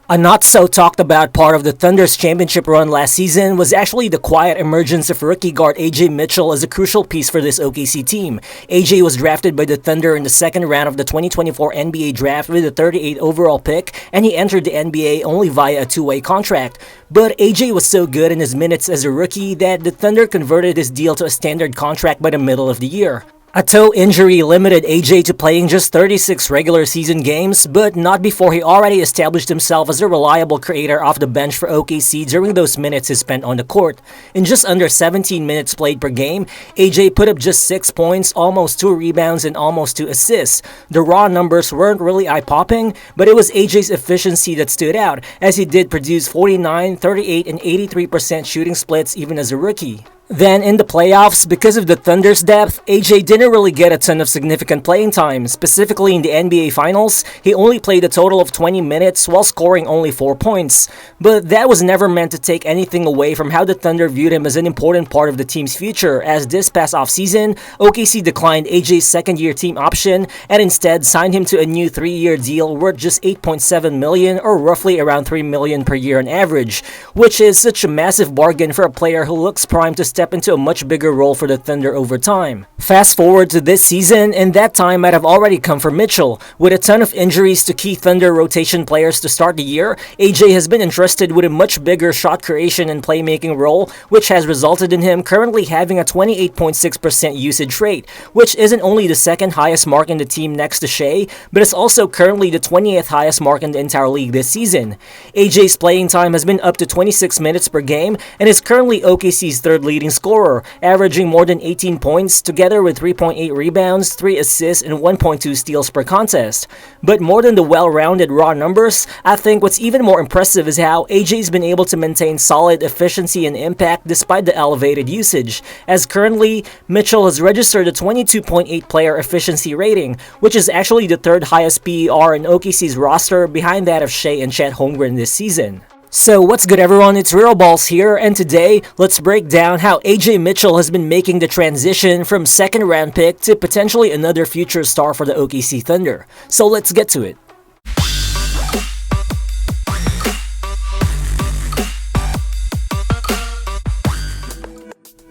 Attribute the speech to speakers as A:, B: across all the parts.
A: A not-so-talked-about part of the Thunder's championship run last season was actually the quiet emergence of rookie guard Ajay Mitchell as a crucial piece for this OKC team. Ajay was drafted by the Thunder in the second round of the 2024 NBA draft with a 38th overall pick, and he entered the NBA only via a two-way contract. But Ajay was so good in his minutes as a rookie that the Thunder converted his deal to a standard contract by the middle of the year. A toe injury limited Ajay to playing just 36 regular season games, but not before he already established himself as a reliable creator off the bench for OKC during those minutes he spent on the court. In just under 17 minutes played per game, Ajay put up just 6 points, almost 2 rebounds, and almost 2 assists. The raw numbers weren't really eye-popping, but it was Ajay's efficiency that stood out, as he did produce 49, 38, and 83% shooting splits even as a rookie. Then, in the playoffs, because of the Thunder's depth, Ajay didn't really get a ton of significant playing time. Specifically in the NBA Finals, he only played a total of 20 minutes while scoring only 4 points. But that was never meant to take anything away from how the Thunder viewed him as an important part of the team's future, as this past offseason, OKC declined Ajay's second-year team option and instead signed him to a new 3-year deal worth just $8.7 million, or roughly around $3 million per year on average, which is such a massive bargain for a player who looks primed to step into a much bigger role for the Thunder over time. Fast forward to this season, and that time might have already come for Mitchell. With a ton of injuries to key Thunder rotation players to start the year, Ajay has been entrusted with a much bigger shot creation and playmaking role, which has resulted in him currently having a 28.6% usage rate, which isn't only the second highest mark in the team next to Shai, but it's also currently the 20th highest mark in the entire league this season. Ajay's playing time has been up to 26 minutes per game and is currently OKC's third leading scorer, averaging more than 18 points together with 3.8 rebounds, 3 assists, and 1.2 steals per contest. But more than the well-rounded raw numbers, I think what's even more impressive is how Ajay's been able to maintain solid efficiency and impact despite the elevated usage, as currently, Mitchell has registered a 22.8 player efficiency rating, which is actually the third highest PER in OKC's roster behind that of Shai and Chet Holmgren this season. So what's good everyone, it's Real Balls here, and today, let's break down how Ajay Mitchell has been making the transition from second round pick to potentially another future star for the OKC Thunder. So let's get to it.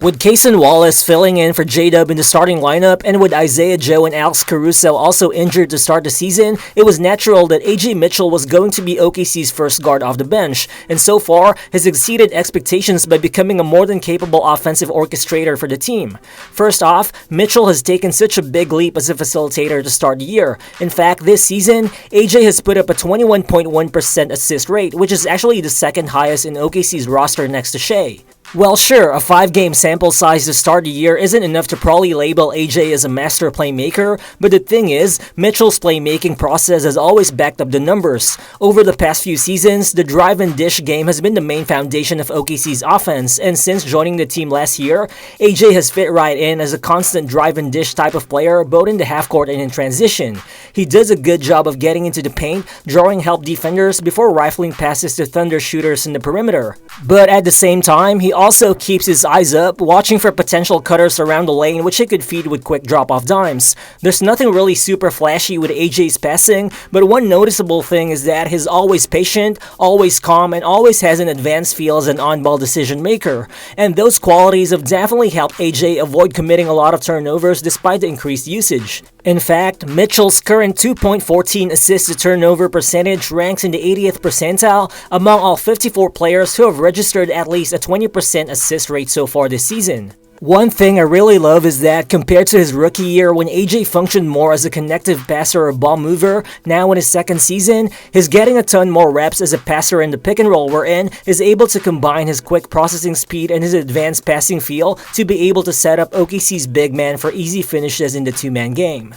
A: With Cason Wallace filling in for Jdub in the starting lineup, and with Isaiah Joe and Alex Caruso also injured to start the season, it was natural that Ajay Mitchell was going to be OKC's first guard off the bench, and so far has exceeded expectations by becoming a more than capable offensive orchestrator for the team. First off, Mitchell has taken such a big leap as a facilitator to start the year. In fact, this season, Ajay has put up a 21.1% assist rate, which is actually the second highest in OKC's roster next to Shai. Well, sure, a 5-game sample size to start the year isn't enough to probably label Ajay as a master playmaker, but the thing is, Mitchell's playmaking process has always backed up the numbers. Over the past few seasons, the drive and dish game has been the main foundation of OKC's offense, and since joining the team last year, Ajay has fit right in as a constant drive and dish type of player, both in the half-court and in transition. He does a good job of getting into the paint, drawing help defenders before rifling passes to Thunder shooters in the perimeter. But at the same time, he also keeps his eyes up, watching for potential cutters around the lane which he could feed with quick drop-off dimes. There's nothing really super flashy with Ajay's passing, but one noticeable thing is that he's always patient, always calm, and always has an advanced feel as an on-ball decision maker. And those qualities have definitely helped Ajay avoid committing a lot of turnovers despite the increased usage. In fact, Mitchell's current 2.14 assist to turnover percentage ranks in the 80th percentile among all 54 players who have registered at least a 20% assist rate so far this season. One thing I really love is that compared to his rookie year when Ajay functioned more as a connective passer or ball mover, now in his second season, he's getting a ton more reps as a passer in the pick and roll wherein is able to combine his quick processing speed and his advanced passing feel to be able to set up OKC's big man for easy finishes in the two-man game.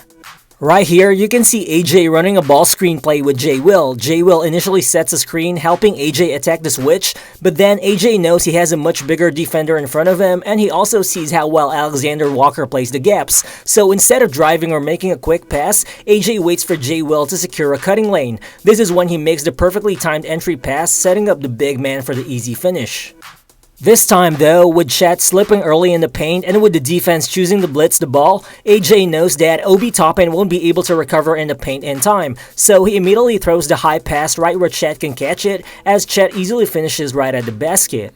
A: Right here, you can see Ajay running a ball screen play with J Will. J Will initially sets a screen, helping Ajay attack the switch, but then Ajay knows he has a much bigger defender in front of him, and he also sees how well Alexander Walker plays the gaps. So instead of driving or making a quick pass, Ajay waits for J Will to secure a cutting lane. This is when he makes the perfectly timed entry pass, setting up the big man for the easy finish. This time though, with Chet slipping early in the paint and with the defense choosing to blitz the ball, AJ knows that Obi Toppin won't be able to recover in the paint in time, so he immediately throws the high pass right where Chet can catch it, as Chet easily finishes right at the basket.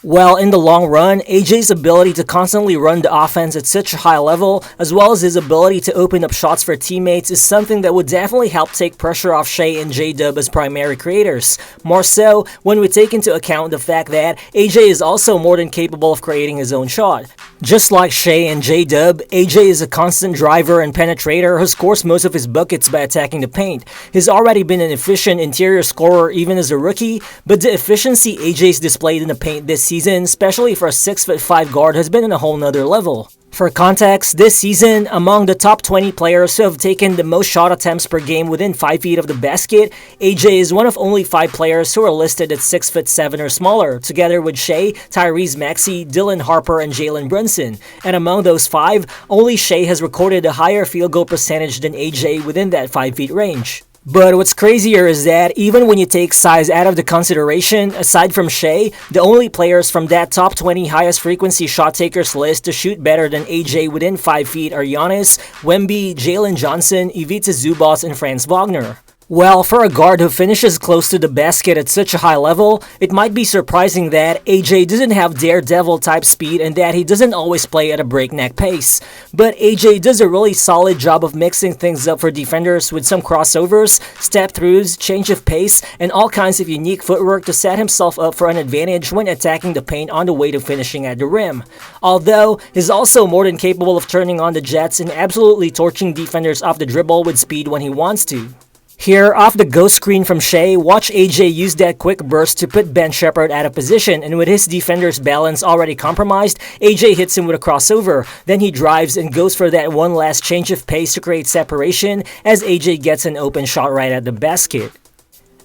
A: Well, in the long run, AJ's ability to constantly run the offense at such a high level, as well as his ability to open up shots for teammates, is something that would definitely help take pressure off Shai and Jdub as primary creators. More so, when we take into account the fact that AJ is also more than capable of creating his own shot. Just like Shai and Jdub, AJ is a constant driver and penetrator who scores most of his buckets by attacking the paint. He's already been an efficient interior scorer even as a rookie, but the efficiency AJ's displayed in the paint this season, especially for a 6'5" guard, has been on a whole nother level. For context, this season, among the top 20 players who have taken the most shot attempts per game within 5 feet of the basket, AJ is one of only 5 players who are listed at 6'7" or smaller, together with Shai, Tyrese Maxey, Dylan Harper, and Jalen Brunson. And among those 5, only Shai has recorded a higher field goal percentage than AJ within that 5 feet range. But what's crazier is that even when you take size out of the consideration, aside from Shai, the only players from that top 20 highest frequency shot takers list to shoot better than AJ within 5 feet are Giannis, Wemby, Jalen Johnson, Ivica Zubac, and Franz Wagner. Well, for a guard who finishes close to the basket at such a high level, it might be surprising that AJ doesn't have daredevil type speed and that he doesn't always play at a breakneck pace. But AJ does a really solid job of mixing things up for defenders with some crossovers, step-throughs, change of pace, and all kinds of unique footwork to set himself up for an advantage when attacking the paint on the way to finishing at the rim. Although, he's also more than capable of turning on the jets and absolutely torching defenders off the dribble with speed when he wants to. Here, off the ghost screen from Shai, watch AJ use that quick burst to put Ben Shepherd out of position, and with his defender's balance already compromised, AJ hits him with a crossover. Then he drives and goes for that one last change of pace to create separation as AJ gets an open shot right at the basket.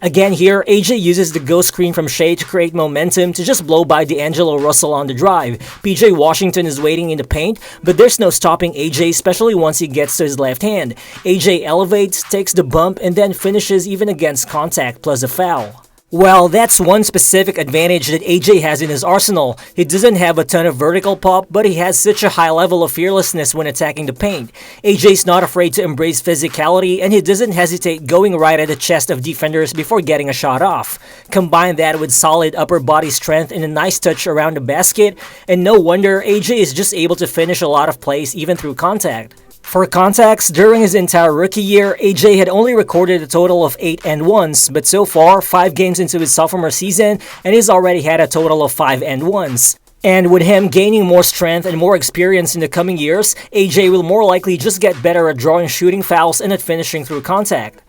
A: Again here, AJ uses the ghost screen from Shai to create momentum to just blow by D'Angelo Russell on the drive. PJ Washington is waiting in the paint, but there's no stopping AJ, especially once he gets to his left hand. AJ elevates, takes the bump, and then finishes even against contact plus a foul. Well, that's one specific advantage that AJ has in his arsenal. He doesn't have a ton of vertical pop, but he has such a high level of fearlessness when attacking the paint. AJ's not afraid to embrace physicality, and he doesn't hesitate going right at the chest of defenders before getting a shot off. Combine that with solid upper body strength and a nice touch around the basket, and no wonder AJ is just able to finish a lot of plays even through contact. For context, during his entire rookie year, AJ had only recorded a total of 8 and 1s, but so far, 5 games into his sophomore season, and he's already had a total of 5 and 1s. And with him gaining more strength and more experience in the coming years, AJ will more likely just get better at drawing shooting fouls and at finishing through contact.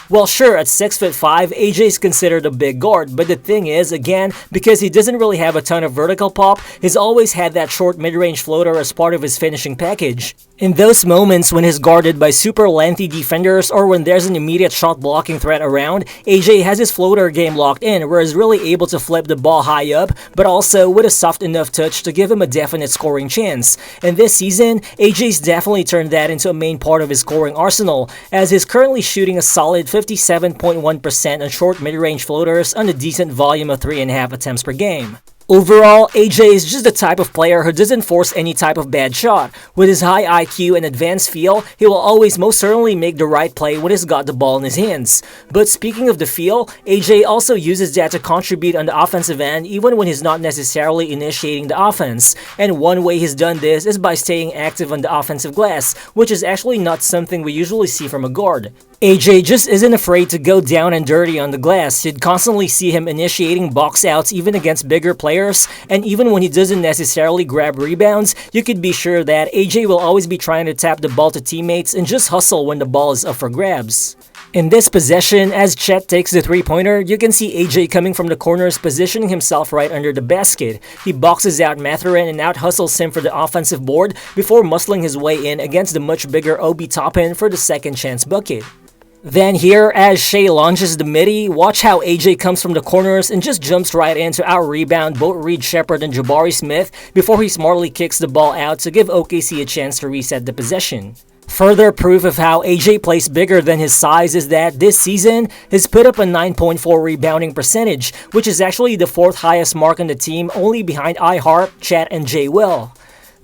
A: Well, sure, at 6'5", AJ is considered a big guard, but the thing is, again, because he doesn't really have a ton of vertical pop, he's always had that short mid-range floater as part of his finishing package. In those moments when he's guarded by super lengthy defenders or when there's an immediate shot blocking threat around, AJ has his floater game locked in where he's really able to flip the ball high up, but also with a soft enough touch to give him a definite scoring chance. And this season, AJ's definitely turned that into a main part of his scoring arsenal, as he's currently shooting a solid 57.1% on short mid-range floaters on a decent volume of 3.5 attempts per game. Overall, AJ is just the type of player who doesn't force any type of bad shot. With his high IQ and advanced feel, he will always most certainly make the right play when he's got the ball in his hands. But speaking of the feel, AJ also uses that to contribute on the offensive end even when he's not necessarily initiating the offense. And one way he's done this is by staying active on the offensive glass, which is actually not something we usually see from a guard. AJ just isn't afraid to go down and dirty on the glass. You'd constantly see him initiating box outs even against bigger players, and even when he doesn't necessarily grab rebounds, you could be sure that AJ will always be trying to tap the ball to teammates and just hustle when the ball is up for grabs. In this possession, as Chet takes the three-pointer, you can see AJ coming from the corners positioning himself right under the basket. He boxes out Mathurin and out-hustles him for the offensive board before muscling his way in against the much bigger Obi Toppin for the second chance bucket. Then here, as Shai launches the midi, watch how AJ comes from the corners and just jumps right in to out-rebound both Reed Shepherd and Jabari Smith before he smartly kicks the ball out to give OKC a chance to reset the possession. Further proof of how AJ plays bigger than his size is that this season, he's put up a 9.4 rebounding percentage, which is actually the 4th highest mark on the team, only behind Hart, Chet, and J. Will.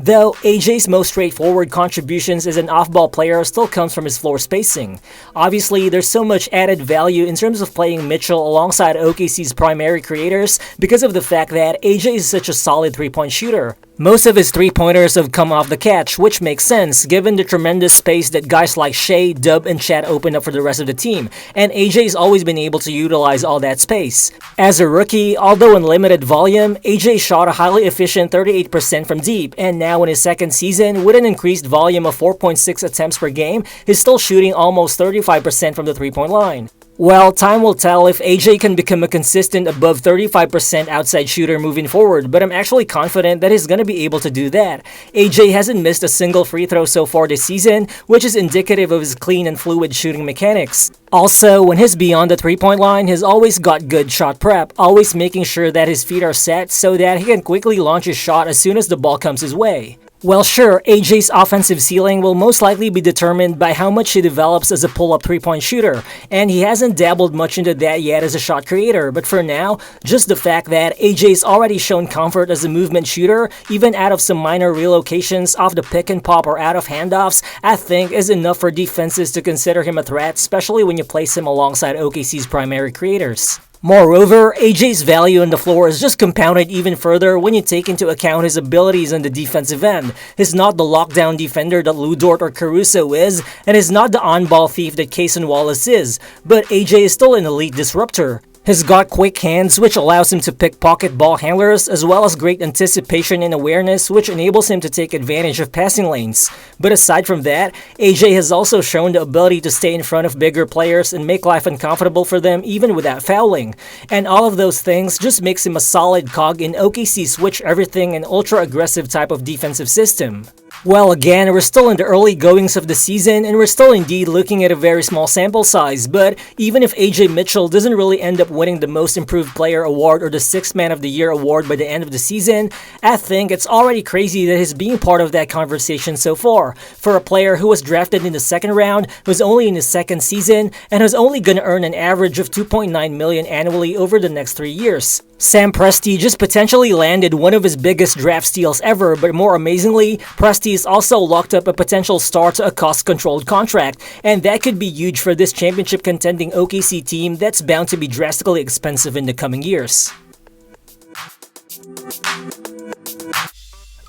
A: Though AJ's most straightforward contributions as an off-ball player still comes from his floor spacing. Obviously, there's so much added value in terms of playing Mitchell alongside OKC's primary creators because of the fact that AJ is such a solid three-point shooter. Most of his three-pointers have come off the catch, which makes sense given the tremendous space that guys like Shai, Dub, and Chet open up for the rest of the team, and AJ's always been able to utilize all that space. As a rookie, although in limited volume, AJ shot a highly efficient 38% from deep, and now in his second season, with an increased volume of 4.6 attempts per game, he's still shooting almost 35% from the three-point line. Well, time will tell if AJ can become a consistent above 35% outside shooter moving forward, but I'm actually confident that he's gonna be able to do that. AJ hasn't missed a single free throw so far this season, which is indicative of his clean and fluid shooting mechanics. Also, when he's beyond the three-point line, he's always got good shot prep, always making sure that his feet are set so that he can quickly launch his shot as soon as the ball comes his way. Well, sure, AJ's offensive ceiling will most likely be determined by how much he develops as a pull-up three-point shooter, and he hasn't dabbled much into that yet as a shot creator, but for now, just the fact that AJ's already shown comfort as a movement shooter, even out of some minor relocations off the pick and pop or out of handoffs, I think is enough for defenses to consider him a threat, especially when you place him alongside OKC's primary creators. Moreover, AJ's value on the floor is just compounded even further when you take into account his abilities on the defensive end. He's not the lockdown defender that Dort or Caruso is, and he's not the on-ball thief that Cason Wallace is, but AJ is still an elite disruptor. He's got quick hands, which allows him to pick pocket ball handlers, as well as great anticipation and awareness, which enables him to take advantage of passing lanes. But aside from that, AJ has also shown the ability to stay in front of bigger players and make life uncomfortable for them even without fouling. And all of those things just makes him a solid cog in OKC's switch everything and ultra-aggressive type of defensive system. Well, again, we're still in the early goings of the season, and we're still indeed looking at a very small sample size, but even if Ajay Mitchell doesn't really end up winning the Most Improved Player award or the 6th Man of the Year award by the end of the season, I think it's already crazy that he's being part of that conversation so far. For a player who was drafted in the second round, who's only in his second season, and who's only gonna earn an average of $2.9 million annually over the next 3 years. Sam Presti just potentially landed one of his biggest draft steals ever, but more amazingly, Presti's also locked up a potential star to a cost-controlled contract, and that could be huge for this championship-contending OKC team that's bound to be drastically expensive in the coming years.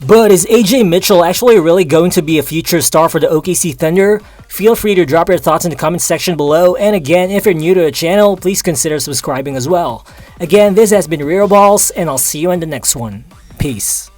A: But is Ajay Mitchell actually really going to be a future star for the OKC Thunder? Feel free to drop your thoughts in the comment section below, and again, if you're new to the channel, please consider subscribing as well. Again, this has been Real Balls, and I'll see you in the next one. Peace.